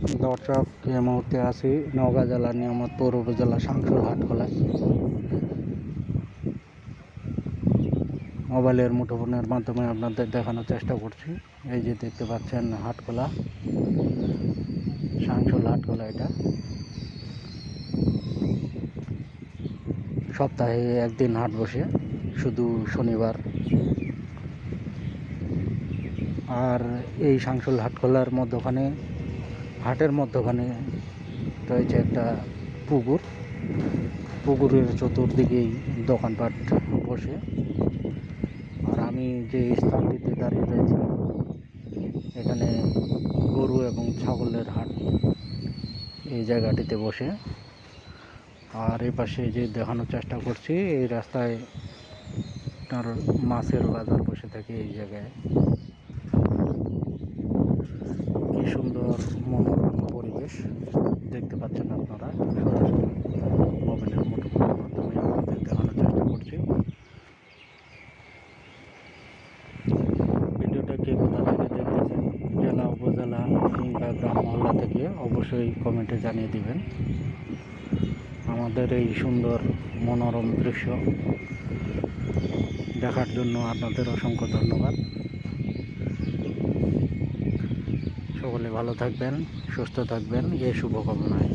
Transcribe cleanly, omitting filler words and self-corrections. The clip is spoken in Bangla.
দর্শক, এই মুহূর্তে আছি নওগাঁ জেলার নিয়ামতপুর উপজেলা শামসুল হাটখোলায়। মোবাইলের মুঠোফোনের মাধ্যমে আপনাদের দেখানোর চেষ্টা করছি। এই যে দেখতে পাচ্ছেন হাটখোলা, শামসুল হাটখোলা। এটা সপ্তাহে একদিন হাট বসে, শুধু শনিবার। আর এই শামসুল হাটখোলার মধ্যখানে, হাটের মধ্যখানে রয়েছে একটা পুকুর। পুকুরের চতুর্দিকেই দোকানপাট বসে। আর আমি যে স্থানটিতে দাঁড়িয়ে রয়েছি, এখানে গরু এবং ছাগলের হাট এই জায়গাটিতে বসে। আর এই পাশে যে দেখানোর চেষ্টা করছি, এই রাস্তায় তার মাছের বাজার বসে থাকে। এই জায়গায় কি সুন্দর মনোরম পরিবেশ দেখতে পাচ্ছেন আপনারা। সরাসরি মোবাইলের মুঠোফোনের মাধ্যমে আপনাদের দেখানোর চেষ্টা করছি। ভিডিওটা কে কোথা থেকে দেখতেছেন, জেলা, উপজেলা কিংবা গ্রাম মহল্লা থেকে, অবশ্যই কমেন্টে জানিয়ে দিবেন। আমাদের এই সুন্দর মনোরম দৃশ্য দেখার জন্য আপনাদের অসংখ্য ধন্যবাদ। সকলে ভালো থাকবেন, সুস্থ থাকবেন, এই শুভকামনায়।